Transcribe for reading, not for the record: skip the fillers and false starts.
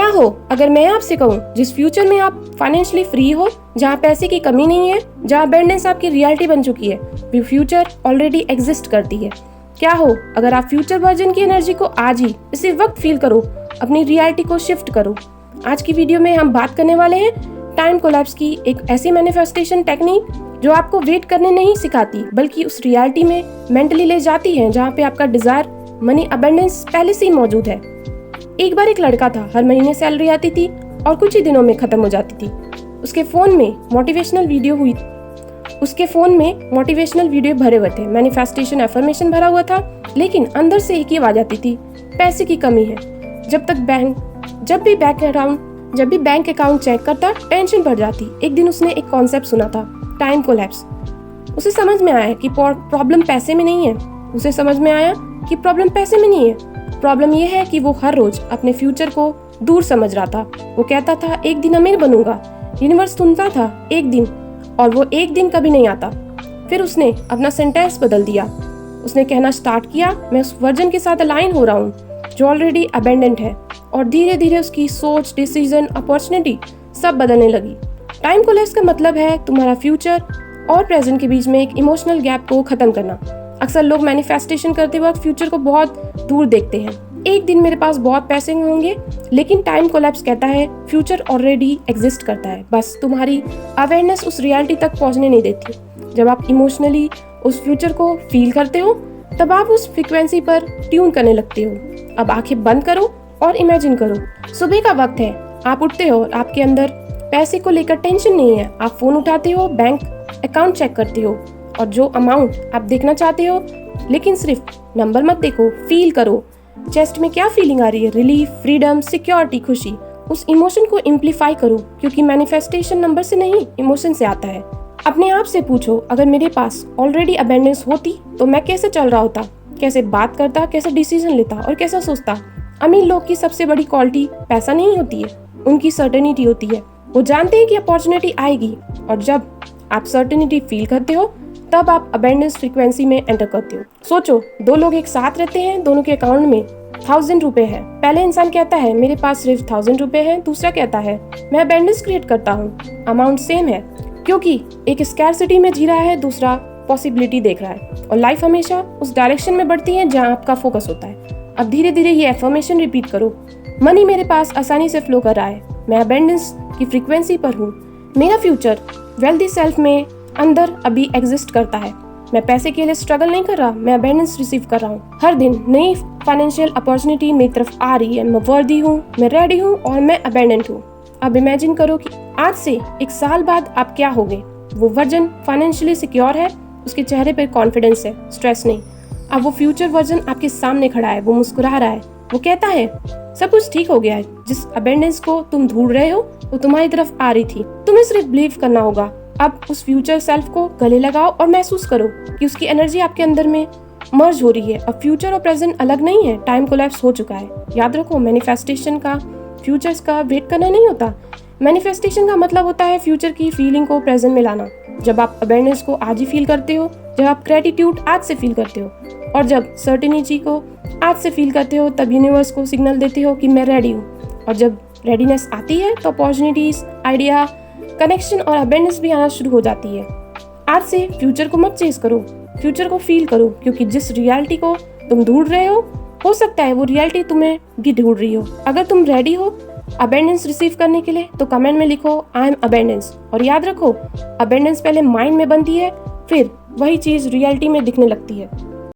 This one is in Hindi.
क्या हो अगर मैं आपसे कहूँ जिस फ्यूचर में आप फाइनेंशियली फ्री हो, जहाँ पैसे की कमी नहीं है, जहाँ अबंडेंस आपकी रियलिटी बन चुकी है, वो फ्यूचर ऑलरेडी एग्जिस्ट करती है। क्या हो अगर आप फ्यूचर वर्जन की एनर्जी को आज ही इसी वक्त फील करो, अपनी रियलिटी को शिफ्ट करो। आज की वीडियो में हम बात करने वाले हैं टाइम कोलैप्स की, एक ऐसी मैनिफेस्टेशन टेक्निक जो आपको वेट करने नहीं सिखाती बल्कि उस रियलिटी में मेंटली ले जाती है जहाँ पे आपका डिजायर, मनी, अबंडेंस पहले से ही मौजूद है। एक बार एक लड़का था, हर महीने सैलरी आती थी और कुछ ही दिनों में खत्म हो जाती थी। उसके फोन में मोटिवेशनल वीडियो भरे हुए थे, मैनिफेस्टेशन एफर्मेशन भरा हुआ था, लेकिन अंदर से एक ही आवाज आती थी, पैसे की कमी है। जब भी बैंक अकाउंट चेक करता टेंशन बढ़ जाती। एक दिन उसने एक कॉन्सेप्ट सुना था, टाइम कोलैप्स। उसे समझ में आया कि प्रॉब्लम पैसे में नहीं है। प्रॉब्लम ये है कि वो हर रोज अपने फ्यूचर को दूर समझ रहा था। वो कहता था एक दिन अमीर बनूंगा। यूनिवर्स सुनता था एक दिन, और वो एक दिन कभी नहीं आता। फिर उसने अपना सेंटेंस बदल दिया। उसने कहना स्टार्ट किया, मैं उस वर्जन के साथ अलाइन हो रहा हूँ जो ऑलरेडी अबेंडेंट है। और धीरे धीरे उसकी सोच, डिसीजन, अपॉर्चुनिटी सब बदलने लगी। टाइम कोलैप्स का मतलब है तुम्हारा फ्यूचर और प्रेजेंट के बीच में एक इमोशनल गैप को खत्म करना। अक्सर लोग मैनिफेस्टेशन करते वक्त फ्यूचर को बहुत दूर देखते हैं। एक दिन मेरे पास बहुत पैसे होंगे, लेकिन टाइम कोलैप्स कहता है फ्यूचर ऑलरेडी एग्जिस्ट करता है, बस तुम्हारी अवेयरनेस उस रियलिटी तक पहुंचने नहीं देती। जब आप इमोशनली उस फ्यूचर को फील करते हो तब आप उस फ्रीक्वेंसी पर ट्यून करने लगते हो। अब आंखें बंद करो और इमेजिन करो, सुबह का वक्त है, आप उठते हो और आपके अंदर पैसे को लेकर टेंशन नहीं है। आप फोन उठाते हो, बैंक अकाउंट चेक करते हो और जो अमाउंट आप देखना चाहते हो, लेकिन सिर्फ नंबर मत देखो, फील करो। चेस्ट में क्या फीलिंग आ रही है, रिलीफ, फ्रीडम, सिक्योरिटी, खुशी। उस इमोशन को इम्प्लीफाई करो, क्योंकि मैनिफेस्टेशन नंबर से नहीं, इमोशन से आता है। अपने आप से पूछो, अगर मेरे पास ऑलरेडी अबेंडेंस होती तो मैं कैसे चल रहा होता, कैसे बात करता, कैसे डिसीजन लेता और कैसा सोचता। अमीर लोग की सबसे बड़ी क्वालिटी पैसा नहीं होती है, उनकी सर्टेनिटी होती है। वो जानते हैं कि अपॉर्चुनिटी आएगी, और जब आप सर्टेनिटी फील करते हो तब आप अबेंडेंस फ्रीक्वेंसी में एंटर करते हो। सोचो, दो लोग एक साथ रहते हैं, दोनों के अकाउंट में 1000 रुपए है। पहले इंसान कहता है मेरे पास सिर्फ 1000 रुपए है, दूसरा कहता है मैं अबेंडेंस क्रिएट करता हूँ। अमाउंट सेम है, क्योंकि एक स्कैरसिटी में जी रहा है, दूसरा पॉसिबिलिटी देख रहा है, और लाइफ हमेशा उस डायरेक्शन में बढ़ती है जहाँ आपका फोकस होता है। अब धीरे धीरे ये एफर्मेशन रिपीट करो, मनी मेरे पास आसानी से फ्लो कर रहा है, मैं अबेंडेंस की फ्रीक्वेंसी पर हूँ, मेरा फ्यूचर वेल्दी सेल्फ में अंदर अभी एग्जिस्ट करता है, मैं पैसे के लिए स्ट्रगल नहीं कर रहा, मैं अबेंडेंस रिसीव कर रहा हूँ। हर दिन नई फाइनेंशियल अपॉर्चुनिटी मेरी तरफ आ रही है, मैं वर्दी हूँ, मैं रेडी हूँ और मैं अबेंडेंट हूँ। अब इमेजिन करो कि आज से 1 साल बाद आप क्या होगे। वो वर्जन फाइनेंशियली सिक्योर है, उसके चेहरे पर कॉन्फिडेंस है, स्ट्रेस नहीं। अब वो फ्यूचर वर्जन आपके सामने खड़ा है, वो मुस्कुरा रहा है, वो कहता है सब कुछ ठीक हो गया है, जिस अबेंडेंस को तुम ढूंढ रहे हो वो तुम्हारी तरफ आ रही थी, तुम्हें सिर्फ बिलीव करना होगा। अब उस फ्यूचर सेल्फ को गले लगाओ और महसूस करो कि उसकी एनर्जी आपके अंदर में मर्ज हो रही है। अब फ्यूचर और प्रेजेंट अलग नहीं है, टाइम कोलैप्स हो चुका है। याद रखो, मैनिफेस्टेशन का फ्यूचर्स का वेट करना नहीं होता। मैनिफेस्टेशन का मतलब होता है फ्यूचर की फीलिंग को प्रेजेंट में लाना। जब आप अबेंडेंस को आज ही फील करते हो, जब आप ग्रेटिट्यूड आज से फील करते हो, और जब सर्टेनिटी को आज से फील करते हो, तब यूनिवर्स को सिग्नल देते हो कि मैं रेडी हूँ। और जब रेडीनेस आती है तो अपॉर्चुनिटीज, आइडिया, कनेक्शन और अबेंडेंस भी आना शुरू हो जाती है। आज से फ्यूचर को मत चेस करो, फ्यूचर को फील करो, क्योंकि जिस रियलिटी को तुम ढूंढ रहे हो सकता है वो रियलिटी तुम्हें भी ढूंढ रही हो। अगर तुम रेडी हो अबेंडेंस रिसीव करने के लिए तो कमेंट में लिखो आई एम अबेंडेंस। और याद रखो, अबेंडेंस पहले माइंड में बनती है, फिर वही चीज रियलिटी में दिखने लगती है।